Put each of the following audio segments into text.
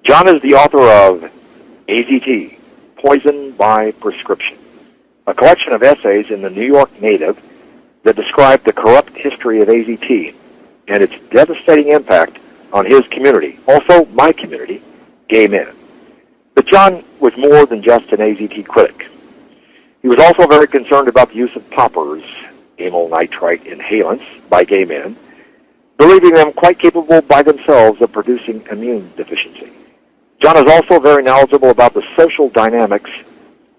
John is the author of AZT, Poison by Prescription, a collection of essays in the New York Native that describe the corrupt history of AZT and its devastating impact on his community, also my community, gay men. But John was more than just an AZT critic. He was also very concerned about the use of poppers, amyl nitrite inhalants, by gay men, believing them quite capable by themselves of producing immune deficiency. John is also very knowledgeable about the social dynamics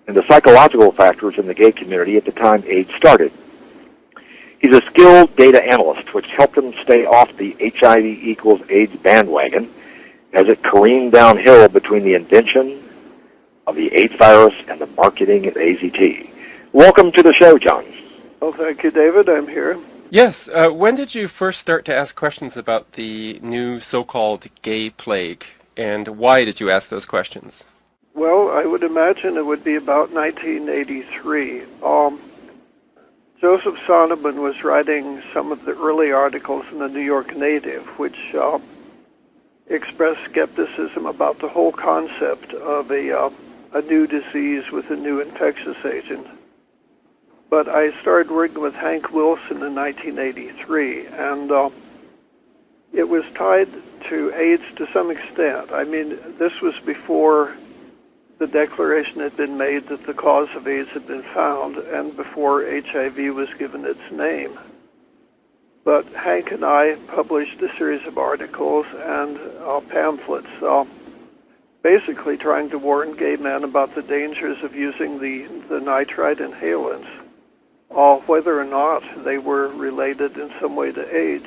and the psychological factors in the gay community at the time AIDS started. He's a skilled data analyst, which helped him stay off the HIV equals AIDS bandwagon as it careened downhill between the invention of the AIDS virus and the marketing of AZT. Welcome to the show, John. Well, thank you, David. I'm here. Yes. When did you first start to ask questions about the new so-called gay plague, and why did you ask those questions? Well, I would imagine it would be about 1983. Joseph Sonneman was writing some of the early articles in the New York Native, which expressed skepticism about the whole concept of a new disease with a new infectious agent. But I started working with Hank Wilson in 1983, and it was tied to AIDS to some extent. I mean, this was before the declaration had been made that the cause of AIDS had been found, and before HIV was given its name. But Hank and I published a series of articles and pamphlets basically trying to warn gay men about the dangers of using the nitrite inhalants, whether or not they were related in some way to AIDS.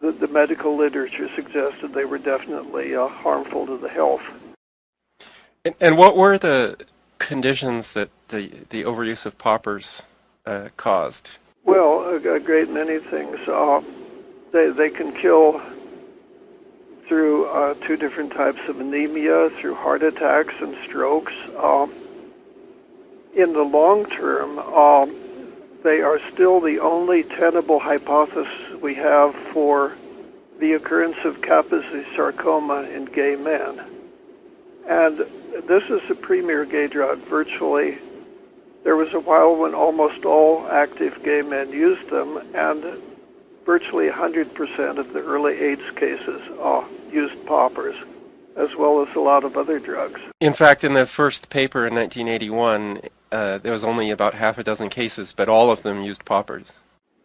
The medical literature suggested they were definitely harmful to the health. And what were the conditions that the overuse of poppers caused? Well, a great many things. They can kill through two different types of anemia, through heart attacks and strokes. In the long term, they are still the only tenable hypothesis we have for the occurrence of Kaposi sarcoma in gay men. And this is a premier gay drug. Virtually, there was a while when almost all active gay men used them, and virtually 100% of the early AIDS cases used poppers, as well as a lot of other drugs. In fact, in the first paper in 1981, there was only about half a dozen cases, but all of them used poppers.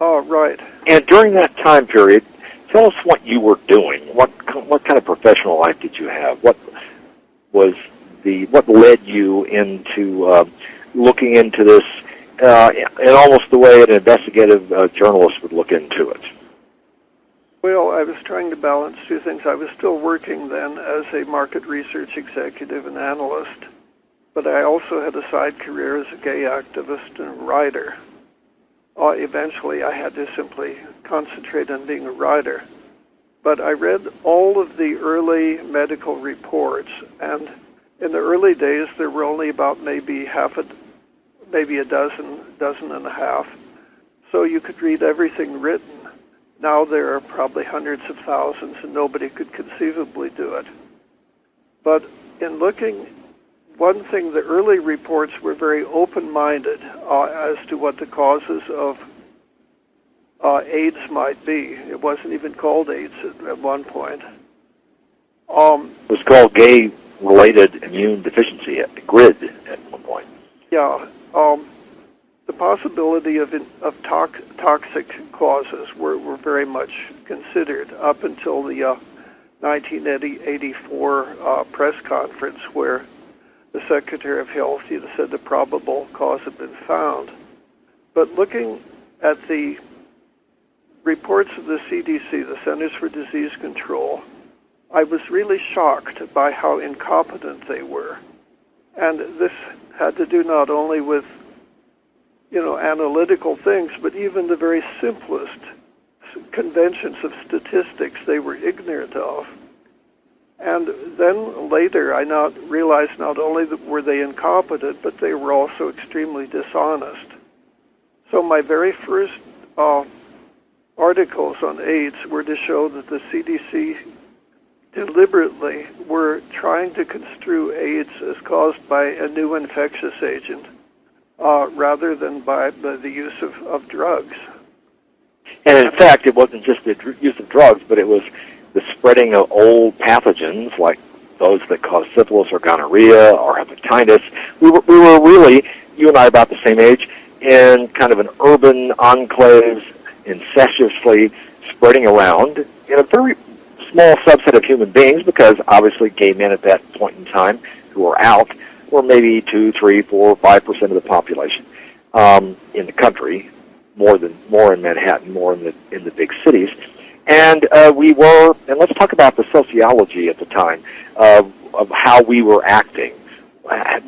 Oh, right. And during that time period, tell us what you were doing. What kind of professional life did you have? What led you into looking into this in almost the way an investigative journalist would look into it? Well, I was trying to balance two things. I was still working then as a market research executive and analyst, but I also had a side career as a gay activist and writer. Eventually, I had to simply concentrate on being a writer. But I read all of the early medical reports, and in the early days, there were only about maybe a dozen and a half. So you could read everything written. Now there are probably hundreds of thousands, and nobody could conceivably do it. But in looking, one thing, the early reports were very open-minded as to what the causes of AIDS might be. It wasn't even called AIDS at one point. It was called gay-related immune deficiency, GRID, at one point. Yeah. The possibility of toxic causes were very much considered up until the 1984 press conference, where the Secretary of Health said the probable cause had been found. But looking at the reports of the CDC, the Centers for Disease Control, I was really shocked by how incompetent they were. And this had to do not only with analytical things, but even the very simplest conventions of statistics they were ignorant of. And then later I realized not only that were they incompetent, but they were also extremely dishonest. So my very first articles on AIDS were to show that the CDC deliberately were trying to construe AIDS as caused by a new infectious agent rather than by the use of drugs. And in fact, it wasn't just the use of drugs, but it was the spreading of old pathogens like those that cause syphilis or gonorrhea or hepatitis. We were really, you and I about the same age, in kind of an urban enclaves, incestuously spreading around in a very small subset of human beings, because obviously gay men at that point in time who were out were maybe 2, 3, 4, 5% of the population in the country, more in Manhattan, more in the big cities. And and let's talk about the sociology at the time of how we were acting.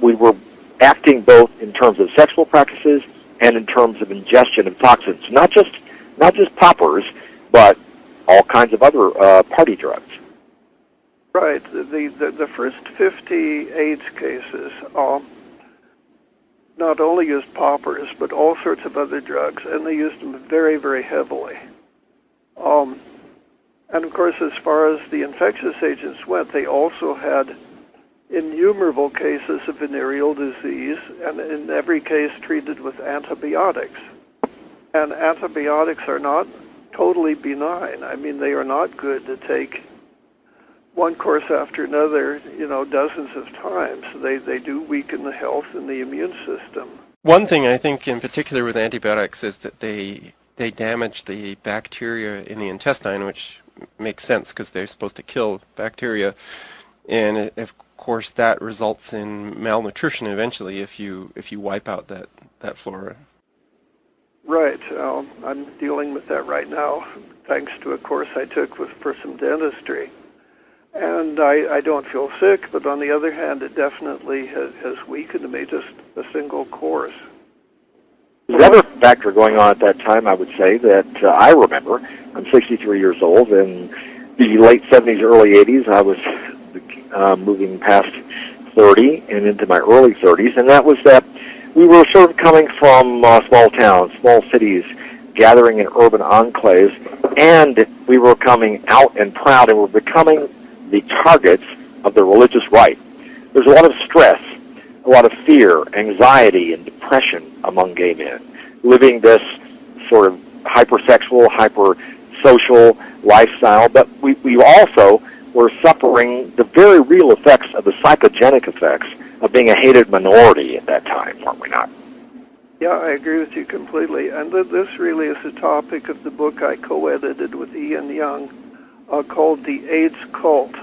We were acting both in terms of sexual practices and in terms of ingestion of toxins, not just poppers, but all kinds of other party drugs. Right. The first 50 AIDS cases not only used poppers, but all sorts of other drugs, and they used them very, very heavily. And of course, as far as the infectious agents went, they also had innumerable cases of venereal disease, and in every case treated with antibiotics. And antibiotics are not totally benign. I mean, they are not good to take one course after another, dozens of times. They do weaken the health and the immune system. One thing I think in particular with antibiotics is that they damage the bacteria in the intestine, which makes sense because they're supposed to kill bacteria. And of course that results in malnutrition eventually if you wipe out that flora. Right. I'm dealing with that right now, thanks to a course I took for some dentistry. And I don't feel sick, but on the other hand, it definitely has weakened me, just a single course. The other factor going on at that time, I would say, that I remember, I'm 63 years old, in the late 70s, early 80s, I was moving past 30 and into my early 30s, and that was that we were sort of coming from small towns, small cities, gathering in urban enclaves, and we were coming out and proud, and we're becoming the targets of the religious right. There's a lot of stress, a lot of fear, anxiety, and depression among gay men, living this sort of hypersexual, hypersocial lifestyle, but we also were suffering the very real effects of the psychogenic effects of being a hated minority at that time, weren't we not? Yeah, I agree with you completely. And this really is the topic of the book I co-edited with Ian Young called The AIDS Cult.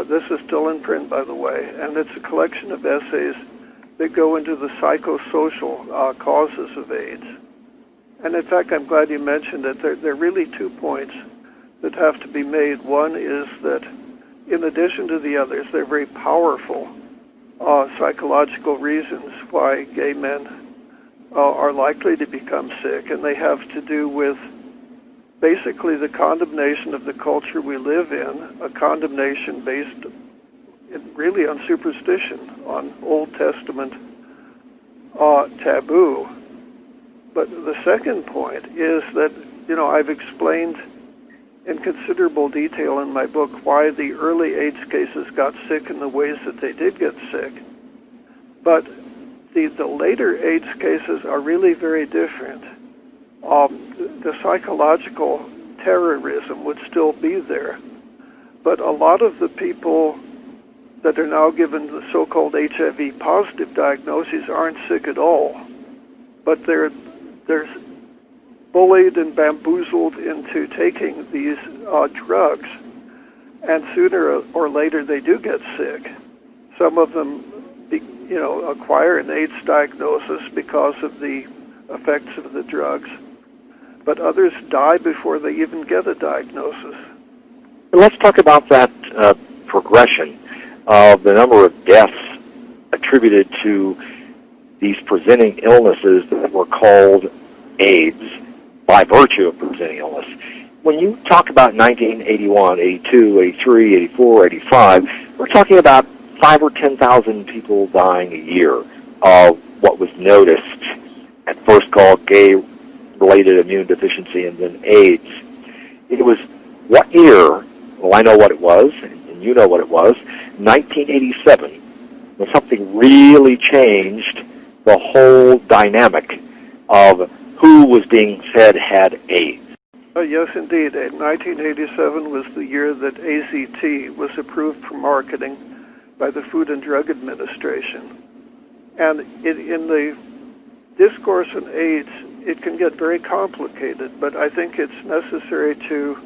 This is still in print, by the way, and it's a collection of essays that go into the psychosocial causes of AIDS. And in fact, I'm glad you mentioned it. There are really 2 points that have to be made. One is that in addition to the others, they're very powerful psychological reasons why gay men are likely to become sick, and they have to do with basically the condemnation of the culture we live in, a condemnation based really on superstition, on Old Testament taboo. But the second point is that, I've explained in considerable detail in my book why the early AIDS cases got sick in the ways that they did get sick. But the later AIDS cases are really very different. The psychological terrorism would still be there, but a lot of the people that are now given the so-called HIV positive diagnoses aren't sick at all, but they're bullied and bamboozled into taking these drugs, and sooner or later they do get sick. Some of them, acquire an AIDS diagnosis because of the effects of the drugs, but others die before they even get a diagnosis. Let's talk about that progression of the number of deaths attributed to these presenting illnesses that were called AIDS by virtue of presenting illness. When you talk about 1981, 82, 83, 84, 85, we're talking about 5,000 or 10,000 people dying a year of what was noticed, at first called gay-related immune deficiency and then AIDS. It was what year Well, I know what it was, and you know what it was. 1987, when something really changed the whole dynamic of who was being said had AIDS. Yes, indeed. 1987 was the year that AZT was approved for marketing by the Food and Drug Administration. And in the discourse on AIDS, it can get very complicated, but I think it's necessary to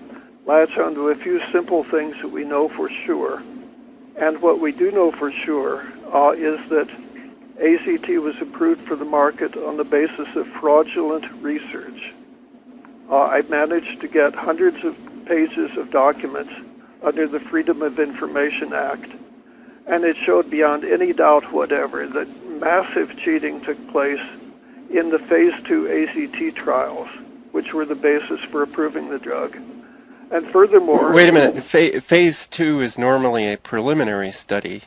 latch onto a few simple things that we know for sure. And what we do know for sure is that AZT was approved for the market on the basis of fraudulent research. I managed to get hundreds of pages of documents under the Freedom of Information Act, and it showed beyond any doubt whatever that massive cheating took place in the Phase 2 AZT trials, which were the basis for approving the drug. And furthermore... Wait a minute. Phase 2 is normally a preliminary study.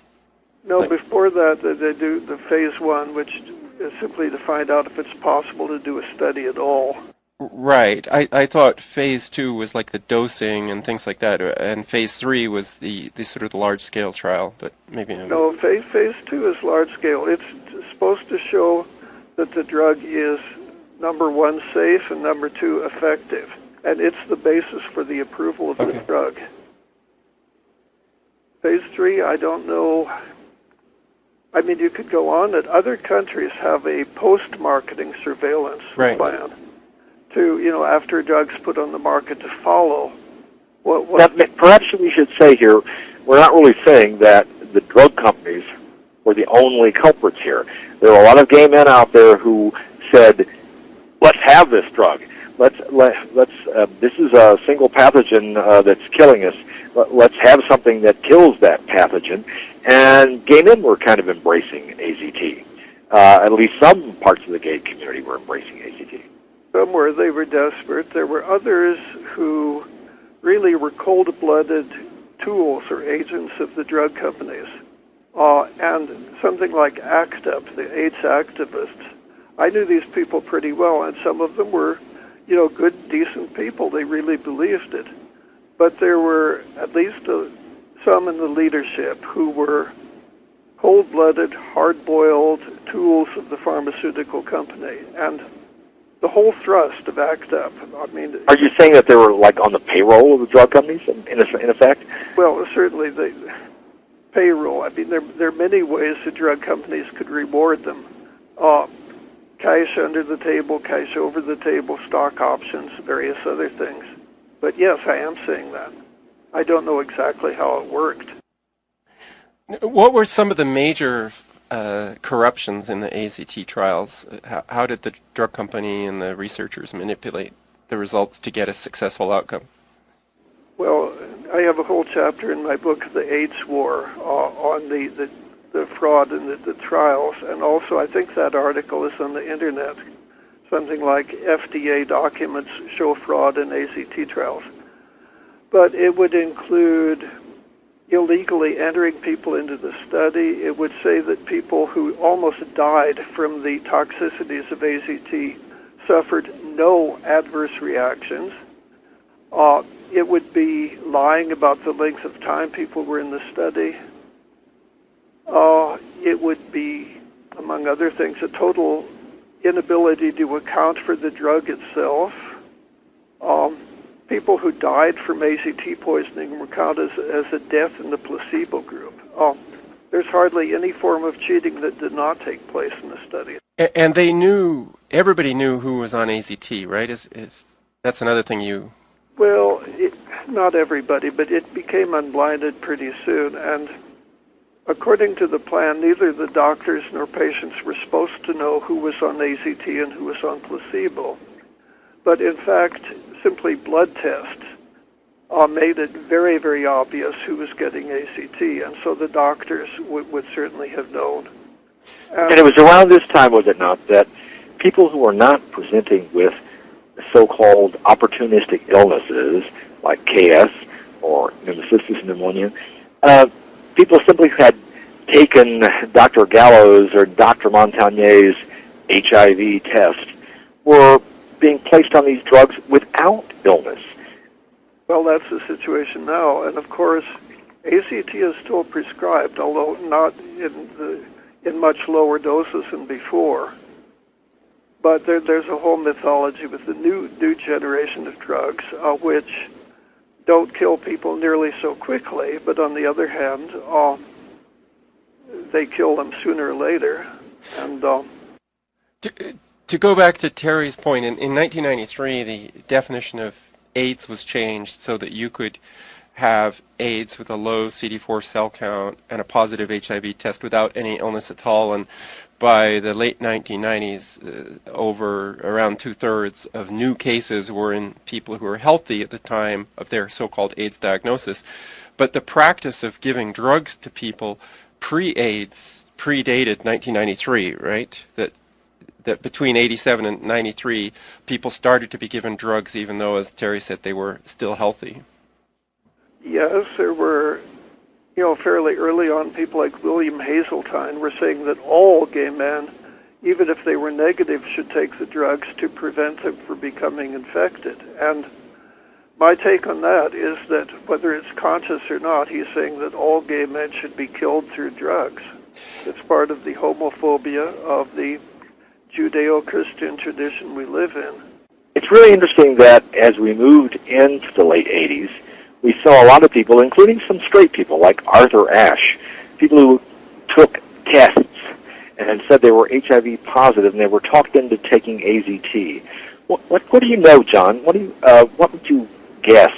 No, before that, they do the Phase 1, which is simply to find out if it's possible to do a study at all. Right. I thought Phase 2 was like the dosing and things like that, and Phase 3 was the sort of the large-scale trial, but maybe... No, Phase 2 is large-scale. It's supposed to show that the drug is, number one, safe, and number two, effective. And it's the basis for the approval of the drug. Phase 3, I don't know. I mean, you could go on that other countries have a post-marketing surveillance plan to, after a drug's put on the market, to follow. Perhaps we should say here, we're not really saying that the drug companies were the only culprits here. There are a lot of gay men out there who said, let's have this drug. Let's this is a single pathogen that's killing us. Let's have something that kills that pathogen. And gay men were kind of embracing AZT. At least some parts of the gay community were embracing AZT. Some were. They were desperate. There were others who really were cold-blooded tools or agents of the drug companies. And something like ACT UP, the AIDS activists, I knew these people pretty well, and some of them were, good, decent people. They really believed it. But there were at least some in the leadership who were cold-blooded, hard-boiled tools of the pharmaceutical company. And the whole thrust of ACT UP, Are you saying that they were, on the payroll of the drug companies, in effect? Well, certainly the payroll. There are many ways the drug companies could reward them. Cash under the table, cash over the table, stock options, various other things. But yes, I am saying that. I don't know exactly how it worked. What were some of the major corruptions in the AZT trials? How did the drug company and the researchers manipulate the results to get a successful outcome? Well, I have a whole chapter in my book, The AIDS War, on the fraud in the trials, and also I think that article is on the internet, something like FDA documents show fraud in AZT trials. But it would include illegally entering people into the study. It would say that people who almost died from the toxicities of AZT suffered no adverse reactions. It would be lying about the length of time people were in the study. It would be, among other things, a total inability to account for the drug itself. People who died from AZT poisoning were counted as a death in the placebo group. There's hardly any form of cheating that did not take place in the study. And everybody knew who was on AZT, right? That's another thing you... Well, not everybody, but it became unblinded pretty soon, and according to the plan, neither the doctors nor patients were supposed to know who was on AZT and who was on placebo. But in fact, simply blood tests made it very, very obvious who was getting AZT, and so the doctors would certainly have known. And it was around this time, was it not, that people who were not presenting with so-called opportunistic illnesses like KS or pneumocystis pneumonia, people simply had taken Dr. Gallo's or Dr. Montagnier's HIV test were being placed on these drugs without illness. Well, that's the situation now, and of course, ACT is still prescribed, although not in much lower doses than before. But there's a whole mythology with the new generation of drugs, which don't kill people nearly so quickly, but on the other hand, they kill them sooner or later. And to go back to Terry's point, in 1993, the definition of AIDS was changed so that you could have AIDS with a low CD4 cell count and a positive HIV test without any illness at all. And by the late 1990s, over around 2/3 of new cases were in people who were healthy at the time of their so-called AIDS diagnosis. But the practice of giving drugs to people pre-AIDS predated 1993, right? That between 87 and 93, people started to be given drugs even though, as Terry said, they were still healthy. yes, there were, fairly early on, people like William Hazeltine were saying that all gay men, even if they were negative, should take the drugs to prevent them from becoming infected. And my take on that is that whether it's conscious or not, he's saying that all gay men should be killed through drugs. It's part of the homophobia of the Judeo-Christian tradition we live in. It's really interesting that as we moved into the late 80s, we saw a lot of people, including some straight people like Arthur Ashe, people who took tests and said they were HIV positive and they were talked into taking AZT. What do you know, John? What would you guess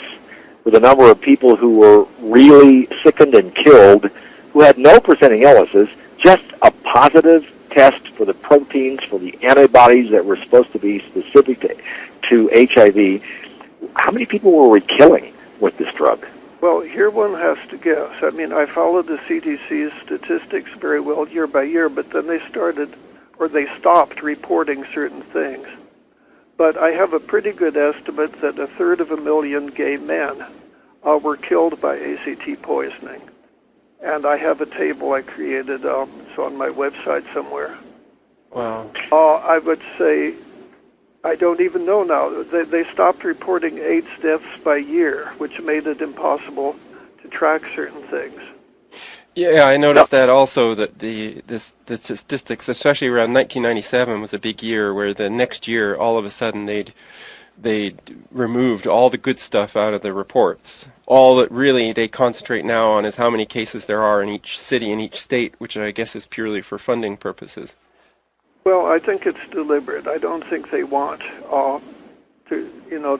with the number of people who were really sickened and killed who had no presenting illnesses, just a positive test for the proteins, for the antibodies that were supposed to be specific to HIV? How many people were we killing with this drug? Well, here one has to guess. I mean, I followed the CDC's statistics very well year by year, but then they stopped reporting certain things. But I have a pretty good estimate that 1/3 gay men were killed by ACT poisoning. And I have a table I created, it's on my website somewhere. Wow. I would say, I don't even know now. They stopped reporting AIDS deaths by year, which made it impossible to track certain things. Yeah, I noticed that also, that the statistics, especially around 1997, was a big year where the next year, all of a sudden, they'd removed all the good stuff out of the reports. All that really they concentrate now on is how many cases there are in each city, in each state, which I guess is purely for funding purposes. Well, I think it's deliberate. I don't think they want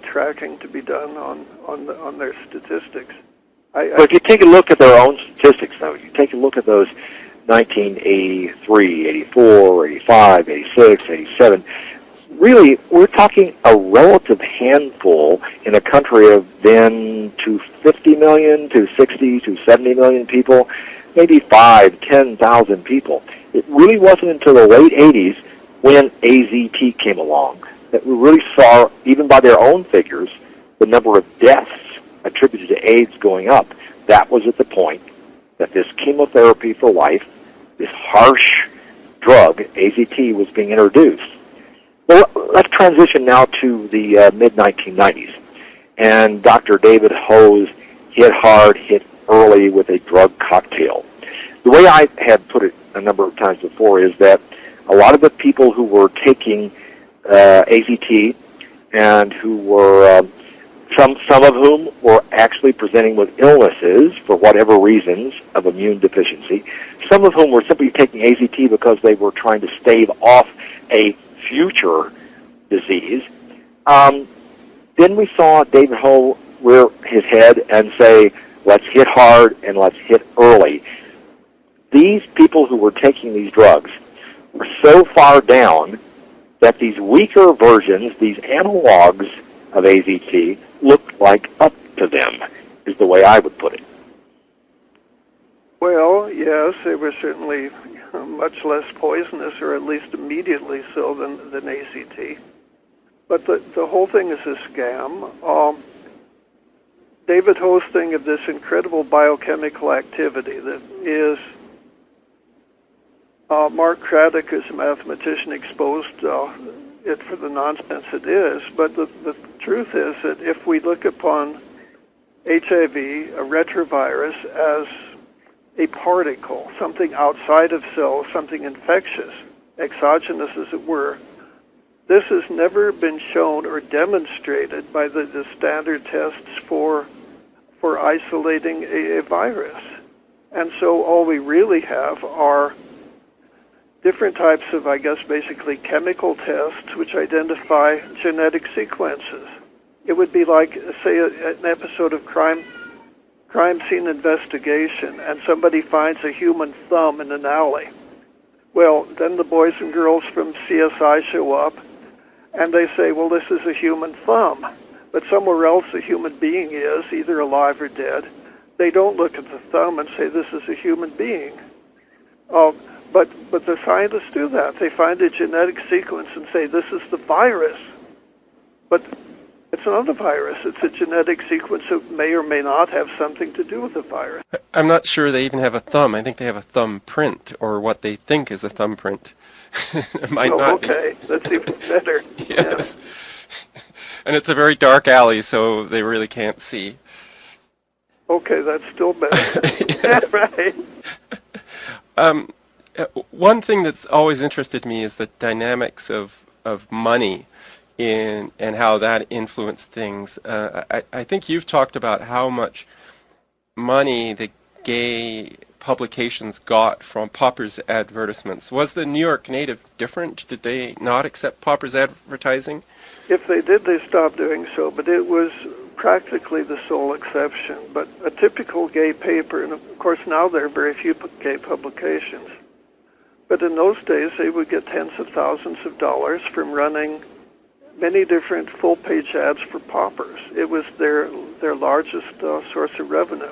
tracking to be done on their statistics. But if you take a look at their own statistics, though, you take a look at those 1983, 84, 85, 86, 87, really, we're talking a relative handful in a country of then to 50 million, to 60, to 70 million people, maybe 5, 10,000 people. It really wasn't until the late 80s when AZT came along that we really saw, even by their own figures, the number of deaths attributed to AIDS going up. That was at the point that this chemotherapy for life, this harsh drug, AZT, was being introduced. Well, let's transition now to the mid-1990s. And Dr. David Hose hit hard, hit early with a drug cocktail. The way I have put it a number of times before is that a lot of the people who were taking AZT and who were, some of whom were actually presenting with illnesses for whatever reasons of immune deficiency, some of whom were simply taking AZT because they were trying to stave off a future disease. Then we saw David Ho rear his head and say, let's hit hard and let's hit early. These people who were taking these drugs were so far down that these weaker versions, these analogs of AZT, looked like up to them, is the way I would put it. Well, yes, they were certainly much less poisonous, or at least immediately so, than ACT. But the whole thing is a scam. David Ho's thing of this incredible biochemical activity that is, Mark Craddock, as a mathematician, exposed it for the nonsense it is. But the truth is that if we look upon HIV, a retrovirus, as a particle, something outside of cells, something infectious, exogenous as it were. This has never been shown or demonstrated by the standard tests for isolating a virus. And so all we really have are different types of, I guess, basically chemical tests which identify genetic sequences. It would be like, say, an episode of crime scene investigation, and somebody finds a human thumb in an alley. Well, then the boys and girls from CSI show up, and they say, well, this is a human thumb. But somewhere else a human being is, either alive or dead. They don't look at the thumb and say, this is a human being. But the scientists do that. They find a genetic sequence and say, this is the virus. But it's not a virus. It's a genetic sequence that may or may not have something to do with the virus. I'm not sure they even have a thumb. I think they have a thumbprint, or what they think is a thumbprint. It might not be. Okay, that's even better. Yes. Yeah. And it's a very dark alley, so they really can't see. Okay, that's still better. Right. One thing that's always interested me is the dynamics of money and how that influenced things. I think you've talked about how much money the gay publications got from Popper's advertisements. Was the New York Native different? Did they not accept Popper's advertising? If they did, they stopped doing so, but it was practically the sole exception. But a typical gay paper, and of course now there are very few gay publications, but in those days they would get tens of thousands of dollars from running many different full-page ads for Poppers. It was their largest source of revenue.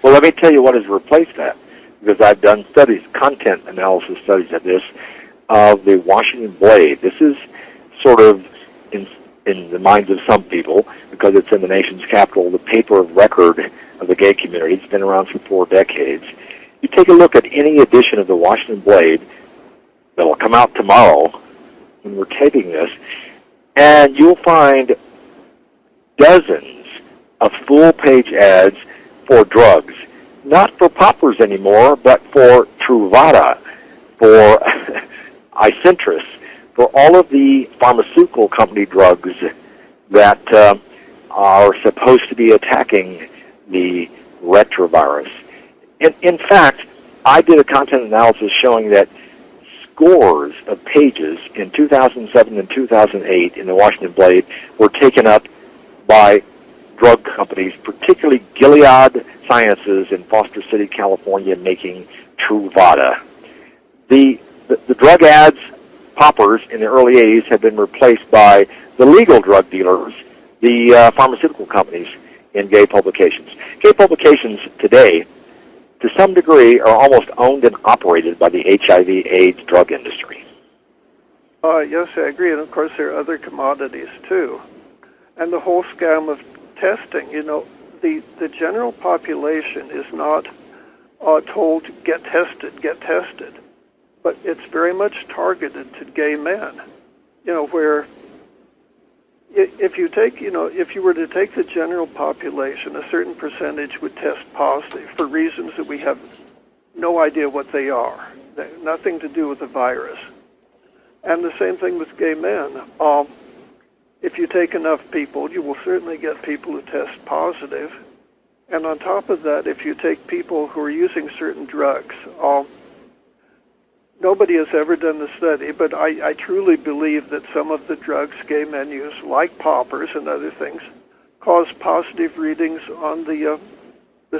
Well, let me tell you what has replaced that, because I've done studies, content analysis studies of this, of the Washington Blade. This is sort of, in the minds of some people, because it's in the nation's capital, the paper of record of the gay community. It's been around for 4 decades. You take a look at any edition of the Washington Blade that will come out tomorrow when we're taping this, and you'll find dozens of full-page ads for drugs. Not for Poppers anymore, but for Truvada, for Icentris, for all of the pharmaceutical company drugs that are supposed to be attacking the retrovirus. In fact, I did a content analysis showing that scores of pages in 2007 and 2008 in the Washington Blade were taken up by drug companies, particularly Gilead Sciences in Foster City, California, making Truvada. The drug ads, Poppers, in the early 80s have been replaced by the legal drug dealers, the pharmaceutical companies in gay publications. Gay publications today, to some degree, are almost owned and operated by the HIV/AIDS drug industry. Yes, I agree. And of course, there are other commodities too. And the whole scam of testing, the general population is not told to get tested. But it's very much targeted to gay men, where if you were to take the general population, a certain percentage would test positive for reasons that we have no idea what they are. Nothing to do with the virus. And the same thing with gay men. If you take enough people, you will certainly get people who test positive. And on top of that, if you take people who are using certain drugs, nobody has ever done the study, but I truly believe that some of the drugs gay men use, like Poppers and other things, cause positive readings on the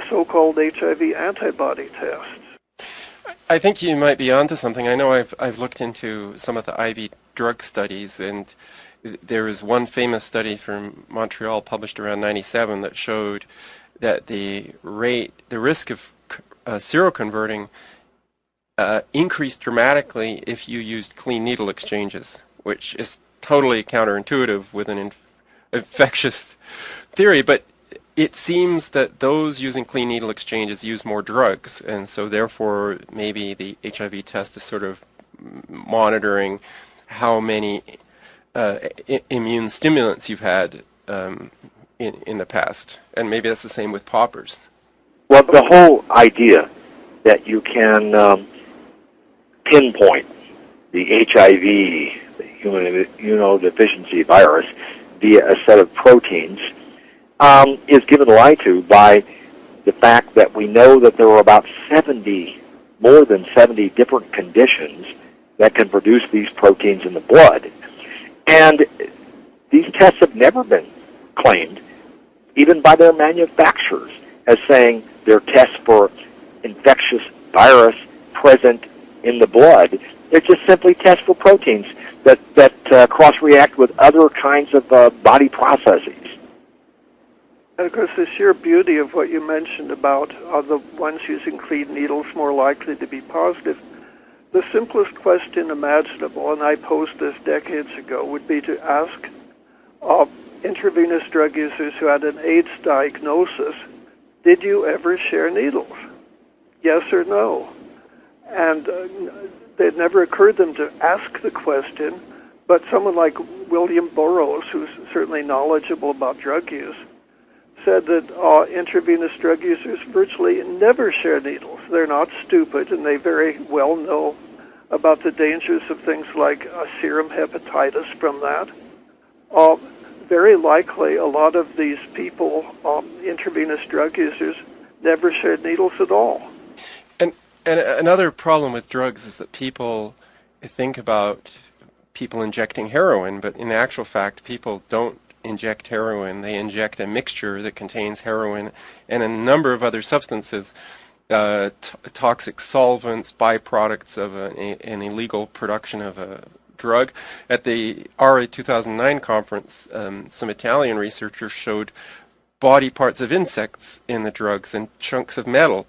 so-called HIV antibody tests. I think you might be onto something. I know I've looked into some of the IV drug studies, and there is one famous study from Montreal published around 97 that showed that the risk of seroconverting increased dramatically if you used clean needle exchanges, which is totally counterintuitive with an infectious theory, but it seems that those using clean needle exchanges use more drugs, and so therefore maybe the HIV test is sort of monitoring how many immune stimulants you've had in the past, and maybe that's the same with poppers. Well, the whole idea that you can pinpoint the HIV, the human immunodeficiency virus, via a set of proteins is given lie to by the fact that we know that there are about more than 70 different conditions that can produce these proteins in the blood. And these tests have never been claimed, even by their manufacturers, as saying they're tests for infectious virus present in the blood. They're just simply tests for proteins that cross-react with other kinds of body processes. And of course, the sheer beauty of what you mentioned about the ones using clean needles more likely to be positive, the simplest question imaginable, and I posed this decades ago, would be to ask intravenous drug users who had an AIDS diagnosis, did you ever share needles? Yes or no? And it never occurred to them to ask the question, but someone like William Burroughs, who's certainly knowledgeable about drug use, said that intravenous drug users virtually never share needles. They're not stupid, and they very well know about the dangers of things like serum hepatitis from that. Very likely, a lot of these people, intravenous drug users, never shared needles at all. And another problem with drugs is that people think about people injecting heroin, but in actual fact, people don't inject heroin. They inject a mixture that contains heroin and a number of other substances, toxic solvents, byproducts of an illegal production of a drug. At the RA 2009 conference, some Italian researchers showed body parts of insects in the drugs and chunks of metal.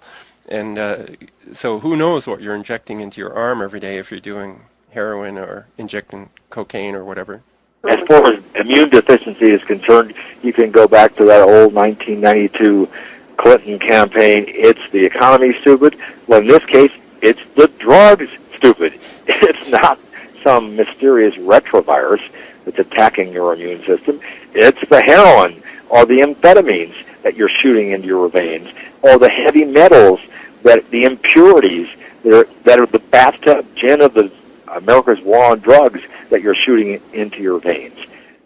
And so who knows what you're injecting into your arm every day if you're doing heroin or injecting cocaine or whatever. As far as immune deficiency is concerned, you can go back to that old 1992 Clinton campaign, it's the economy, stupid. Well, in this case, it's the drugs, stupid. It's not some mysterious retrovirus that's attacking your immune system. It's the heroin or the amphetamines that you're shooting into your veins, or the heavy metals, the impurities that are the bathtub gin of the America's war on drugs that you're shooting into your veins.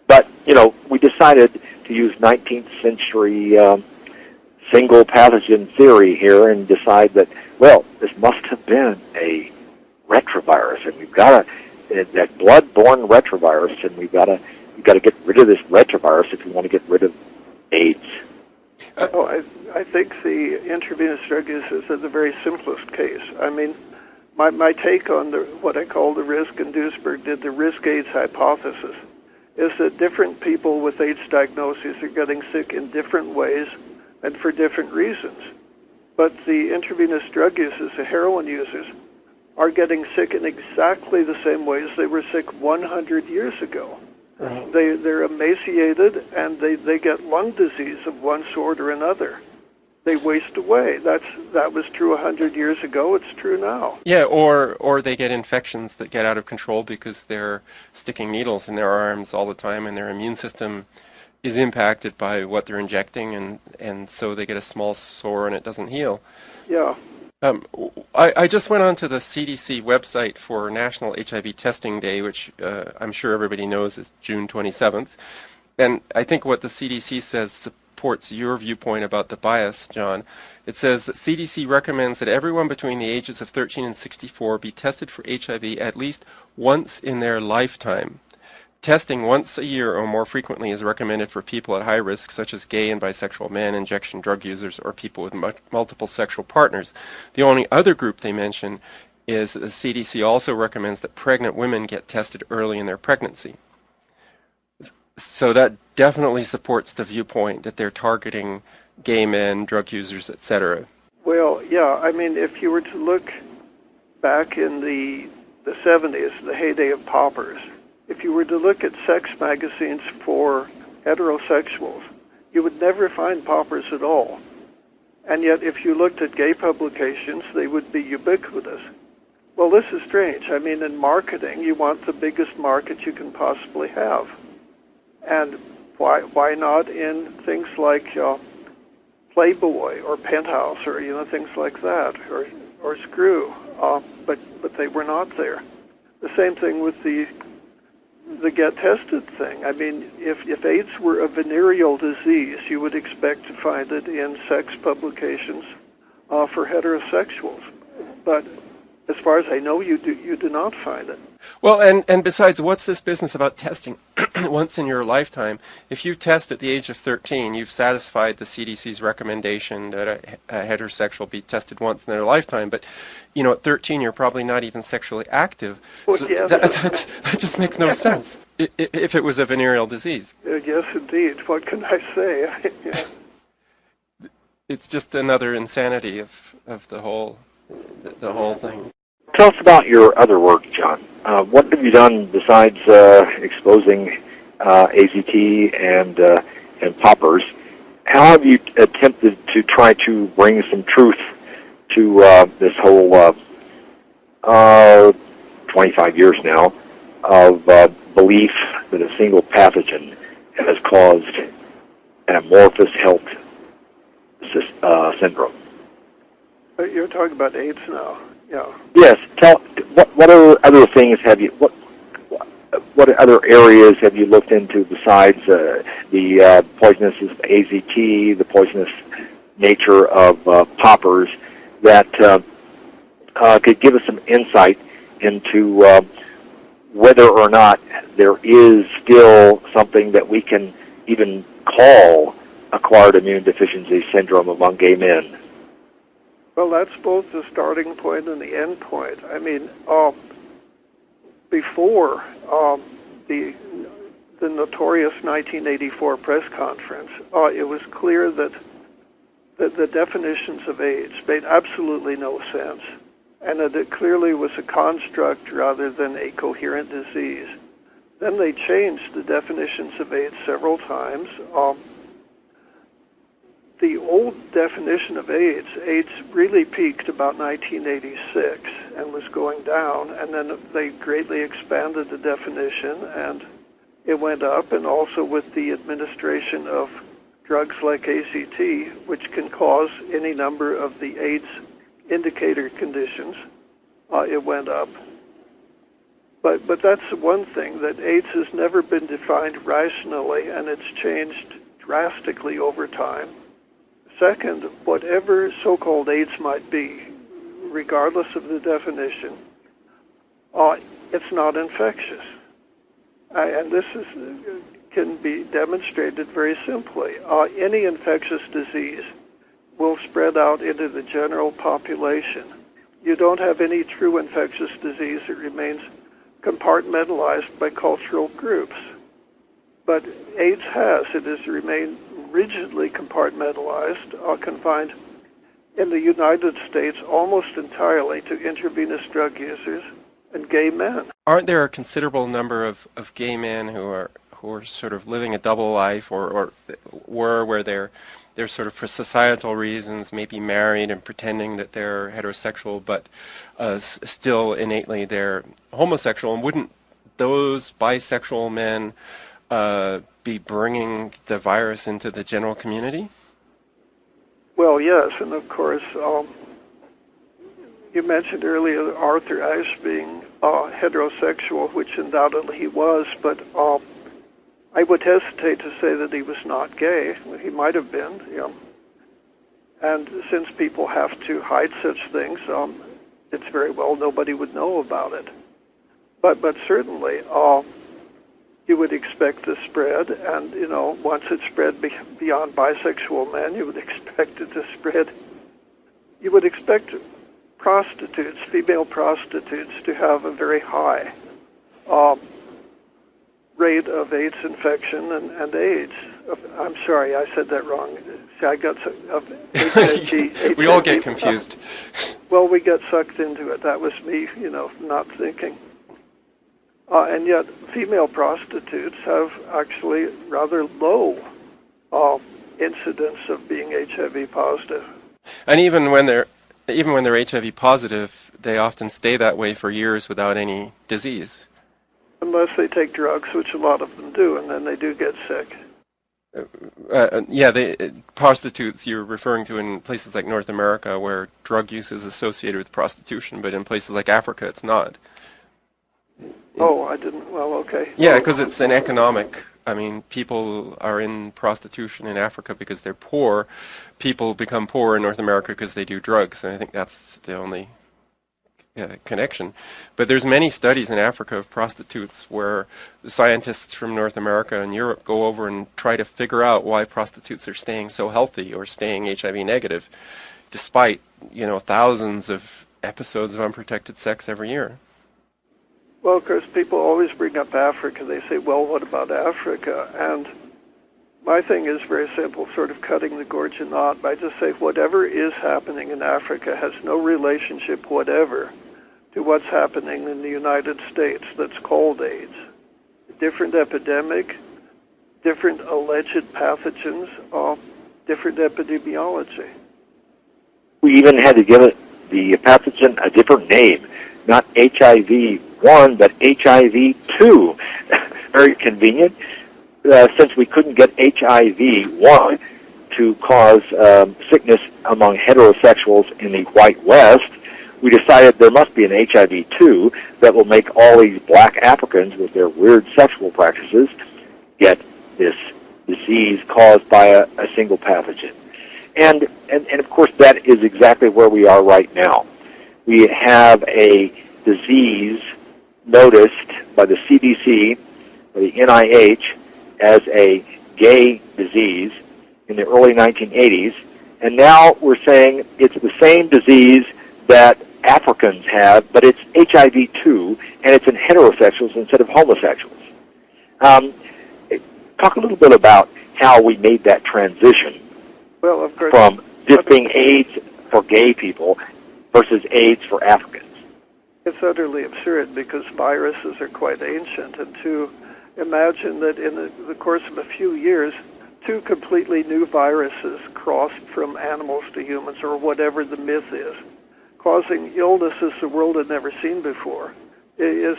But, we decided to use 19th century single pathogen theory here and decide that, well, this must have been a retrovirus, and we've got that blood-borne retrovirus, and we've got to get rid of this retrovirus if we want to get rid of AIDS. I think the intravenous drug users are the very simplest case. I mean, my take on what I call the risk, and Duesberg did the risk-AIDS hypothesis, is that different people with AIDS diagnoses are getting sick in different ways and for different reasons. But the intravenous drug users, the heroin users, are getting sick in exactly the same ways they were sick 100 years ago. Right. They're emaciated, and they get lung disease of one sort or another. They waste away. That was true 100 years ago. It's true now. Yeah, or they get infections that get out of control because they're sticking needles in their arms all the time, and their immune system is impacted by what they're injecting, and so they get a small sore and it doesn't heal. Yeah. I just went on to the CDC website for National HIV Testing Day, which I'm sure everybody knows is June 27th. And I think what the CDC says supports your viewpoint about the bias, John. It says that CDC recommends that everyone between the ages of 13 and 64 be tested for HIV at least once in their lifetime. Testing once a year or more frequently is recommended for people at high risk, such as gay and bisexual men, injection drug users, or people with multiple sexual partners. The only other group they mention is that the CDC also recommends that pregnant women get tested early in their pregnancy. So that definitely supports the viewpoint that they're targeting gay men, drug users, etc. Well, yeah, I mean, if you were to look back in the 70s, the heyday of poppers, if you were to look at sex magazines for heterosexuals, you would never find poppers at all. And yet, if you looked at gay publications, they would be ubiquitous. Well, this is strange. I mean, in marketing, you want the biggest market you can possibly have. And Why not in things like Playboy or Penthouse or things like that, or Screw? But they were not there. The same thing with the get tested thing. I mean, if AIDS were a venereal disease, you would expect to find it in sex publications for heterosexuals. But as far as I know, you do not find it. Well, and besides, what's this business about testing once in your lifetime? If you test at the age of 13, you've satisfied the CDC's recommendation that a heterosexual be tested once in their lifetime. But, at 13, you're probably not even sexually active. Well, So yes. that just makes no sense if it was a venereal disease. Yes, indeed. What can I say? Yeah. It's just another insanity of the whole thing. Tell us about your other work, John. What have you done besides exposing AZT and poppers? How have you attempted to try to bring some truth to this whole 25 years now of belief that a single pathogen has caused an amorphous health syndrome? You're talking about AIDS now. Yeah. Yes. What other things have you? What other areas have you looked into besides the poisonous AZT, the poisonous nature of poppers, that could give us some insight into whether or not there is still something that we can even call acquired immune deficiency syndrome among gay men? Well, that's both the starting point and the end point. I mean, before the notorious 1984 press conference, it was clear that the definitions of AIDS made absolutely no sense, and that it clearly was a construct rather than a coherent disease. Then they changed the definitions of AIDS several times. The old definition of AIDS really peaked about 1986 and was going down, and then they greatly expanded the definition, and it went up, and also with the administration of drugs like AZT, which can cause any number of the AIDS indicator conditions, it went up. But that's one thing, that AIDS has never been defined rationally, and it's changed drastically over time. Second, whatever so-called AIDS might be, regardless of the definition, it's not infectious. And this can be demonstrated very simply. Any infectious disease will spread out into the general population. You don't have any true infectious disease that remains compartmentalized by cultural groups. But AIDS has. It has remained rigidly compartmentalized, confined in the United States almost entirely to intravenous drug users and gay men. Aren't there a considerable number of gay men who are sort of living a double life, or where they're sort of, for societal reasons, maybe married and pretending that they're heterosexual, but still innately they're homosexual? And wouldn't those bisexual men be bringing the virus into the general community? Well, yes, and of course, you mentioned earlier Arthur Ashe being heterosexual, which undoubtedly he was, but I would hesitate to say that he was not gay. He might have been, And since people have to hide such things, it's very well nobody would know about it. But certainly, you would expect to spread, and once it spread beyond bisexual men, you would expect it to spread. You would expect prostitutes, female prostitutes, to have a very high rate of AIDS infection and AIDS. I'm sorry, I said that wrong. See, I got of HIV. We all get confused. Well, we get sucked into it. That was me, not thinking. And yet, female prostitutes have actually rather low incidence of being HIV positive. And even when they're HIV positive, they often stay that way for years without any disease. Unless they take drugs, which a lot of them do, and then they do get sick. Yeah, prostitutes you're referring to in places like North America where drug use is associated with prostitution, but in places like Africa it's not. Oh, I didn't. Well, okay. Yeah, because it's an economic. I mean, people are in prostitution in Africa because they're poor. People become poor in North America because they do drugs, and I think that's the only connection. But there's many studies in Africa of prostitutes where the scientists from North America and Europe go over and try to figure out why prostitutes are staying so healthy or staying HIV negative, despite thousands of episodes of unprotected sex every year. Well, of course, people always bring up Africa. They say, well, what about Africa? And my thing is very simple, sort of cutting the Gordian knot. I just say whatever is happening in Africa has no relationship whatever to what's happening in the United States that's called AIDS. Different epidemic, different alleged pathogens, different epidemiology. We even had to give it the pathogen a different name, not HIV-1, but HIV-2. Very convenient, since we couldn't get HIV-1 to cause sickness among heterosexuals in the white West. We decided there must be an HIV-2 that will make all these black Africans with their weird sexual practices get this disease caused by a single pathogen. And of course, that is exactly where we are right now. We have a disease noticed by the CDC, by the NIH, as a gay disease in the early 1980s, and now we're saying it's the same disease that Africans have, but it's HIV-2, and it's in heterosexuals instead of homosexuals. Talk a little bit about how we made that transition from this being AIDS for gay people versus AIDS for Africans. It's utterly absurd because viruses are quite ancient, and to imagine that in the course of a few years, two completely new viruses crossed from animals to humans, or whatever the myth is, causing illnesses the world had never seen before, is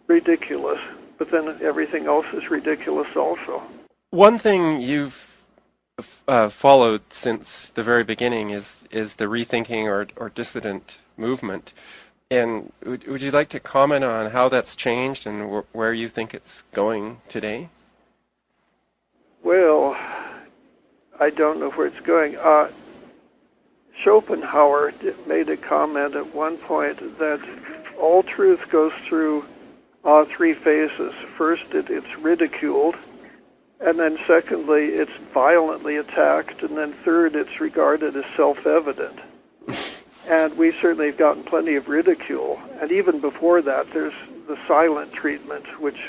ridiculous. But then everything else is ridiculous also. One thing you've followed since the very beginning is the rethinking or dissident movement. And would you like to comment on how that's changed and where you think it's going today? Well, I don't know where it's going. Schopenhauer made a comment at one point that all truth goes through three phases. First, it's ridiculed, and then secondly, it's violently attacked, and then third, it's regarded as self-evident. And we certainly have gotten plenty of ridicule. And even before that, there's the silent treatment, which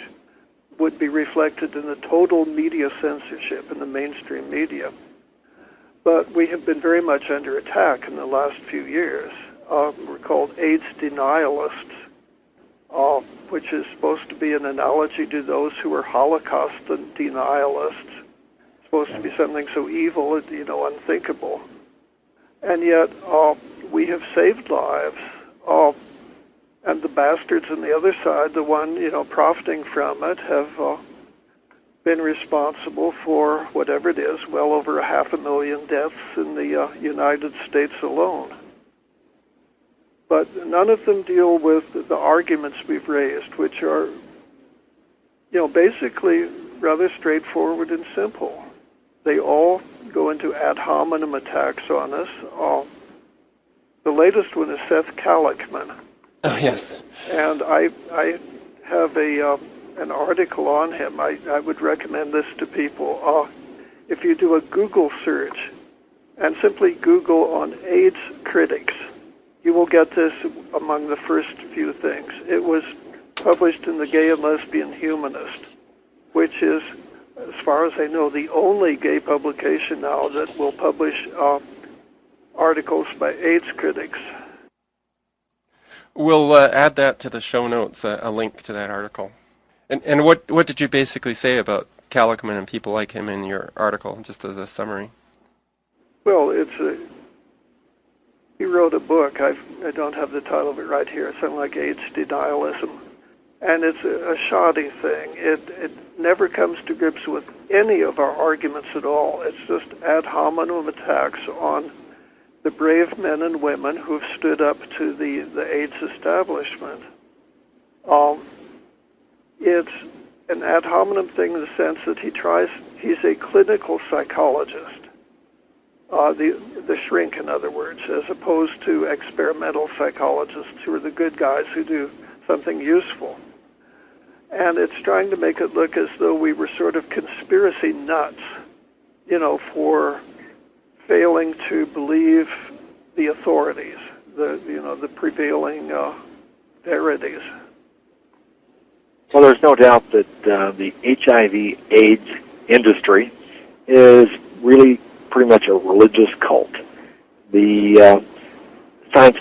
would be reflected in the total media censorship in the mainstream media. But we have been very much under attack in the last few years. We're called AIDS denialists, which is supposed to be an analogy to those who are Holocaust denialists. It's supposed to be something so evil, unthinkable. And yet, we have saved lives, and the bastards on the other side, the one, profiting from it, have been responsible for whatever it is, well over 500,000 deaths in the United States alone. But none of them deal with the arguments we've raised, which are, basically rather straightforward and simple. They all go into ad hominem attacks on us. The latest one is Seth Kalichman. Oh, yes. And I have an article on him. I would recommend this to people. If you do a Google search and simply Google on AIDS critics, you will get this among the first few things. It was published in the Gay and Lesbian Humanist, which is, as far as I know, the only gay publication now that will publish articles by AIDS critics. We'll add that to the show notes, a link to that article. And what did you basically say about Kalichman and people like him in your article, just as a summary? Well, he wrote a book. I don't have the title of it right here. It's something like AIDS Denialism. And it's a shoddy thing. never comes to grips with any of our arguments at all. It's just ad hominem attacks on the brave men and women who've stood up to the AIDS establishment. It's an ad hominem thing in the sense that he's a clinical psychologist, the shrink, in other words, as opposed to experimental psychologists who are the good guys who do something useful. And it's trying to make it look as though we were sort of conspiracy nuts, for failing to believe the authorities, the prevailing verities. Well, there's no doubt that the HIV/AIDS industry is really pretty much a religious cult. The science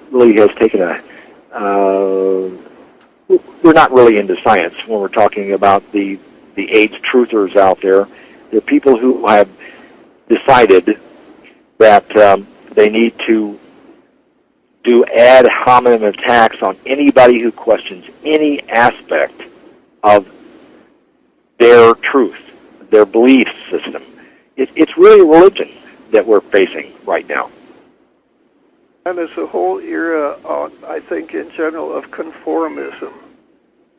really has taken we're not really into science when we're talking about the AIDS truthers out there. They're people who have decided that they need to do ad hominem attacks on anybody who questions any aspect of their truth, their belief system. It's really religion that we're facing right now. And it's a whole era, I think, in general, of conformism.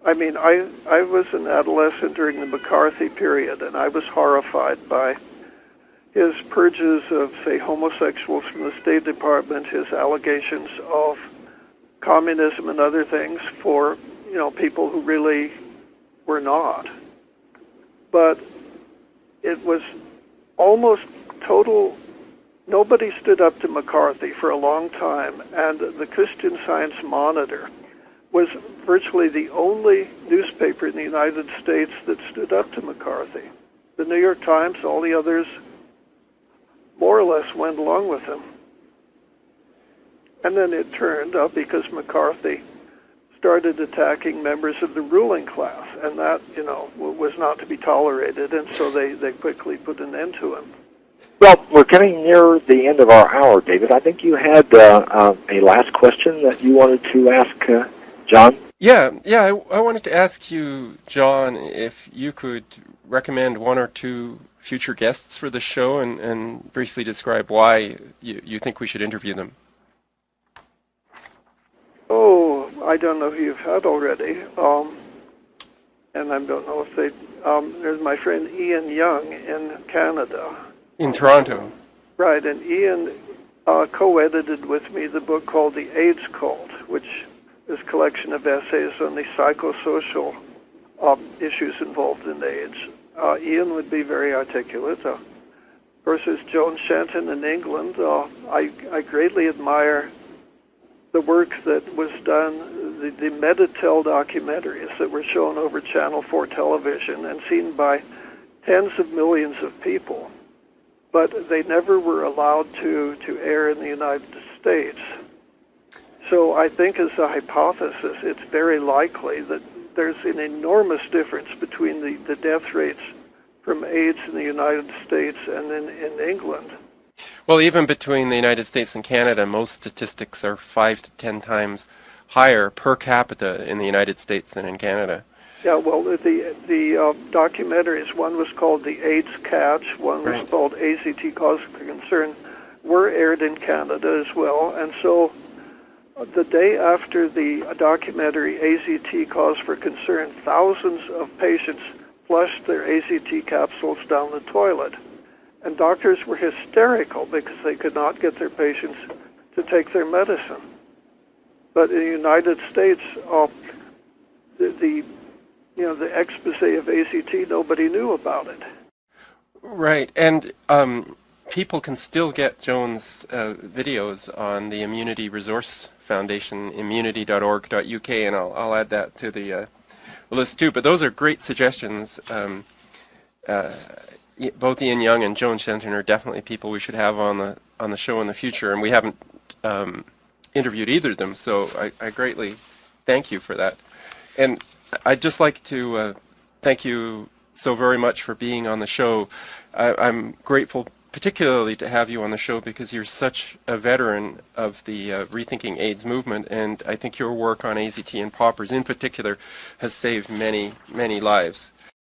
I mean, I was an adolescent during the McCarthy period, and I was horrified by his purges of, say, homosexuals from the State Department, his allegations of communism and other things for, people who really were not. But it was almost total. Nobody stood up to McCarthy for a long time, and the Christian Science Monitor was virtually the only newspaper in the United States that stood up to McCarthy. The New York Times, all the others, more or less went along with him. And then it turned out because McCarthy started attacking members of the ruling class, and that, was not to be tolerated, and so they quickly put an end to him. Well, we're getting near the end of our hour, David. I think you had a last question that you wanted to ask John? Yeah. I wanted to ask you, John, if you could recommend one or two future guests for the show and briefly describe why you think we should interview them. Oh, I don't know who you've had already. And I don't know if they... there's my friend Ian Young in Canada. In Toronto. Right, and Ian co-edited with me the book called The AIDS Cult, which is a collection of essays on the psychosocial issues involved in AIDS. Ian would be very articulate. Of course, there's Joan Shenton in England. I greatly admire the work that was done, the Meditel documentaries that were shown over Channel 4 television and seen by tens of millions of people. But they never were allowed to air in the United States. So I think as a hypothesis, it's very likely that there's an enormous difference between the death rates from AIDS in the United States and in England. Well, even between the United States and Canada, most statistics are 5 to 10 times higher per capita in the United States than in Canada. Yeah, well, the documentaries, one was called The AIDS Catch, one was called AZT Cause for Concern, were aired in Canada as well. And so the day after the documentary AZT Cause for Concern, thousands of patients flushed their AZT capsules down the toilet. And doctors were hysterical because they could not get their patients to take their medicine. But in the United States, the expose of AZT, nobody knew about it. Right, and people can still get Joan's videos on the Immunity Resource Foundation, immunity.org.uk, and I'll add that to the list too. But those are great suggestions. Both Ian Young and Joan Shenton are definitely people we should have on the show in the future, and we haven't interviewed either of them, so I greatly thank you for that. And I'd just like to thank you so very much for being on the show. I'm grateful particularly to have you on the show because you're such a veteran of the Rethinking AIDS movement, and I think your work on AZT and paupers in particular has saved many, many lives.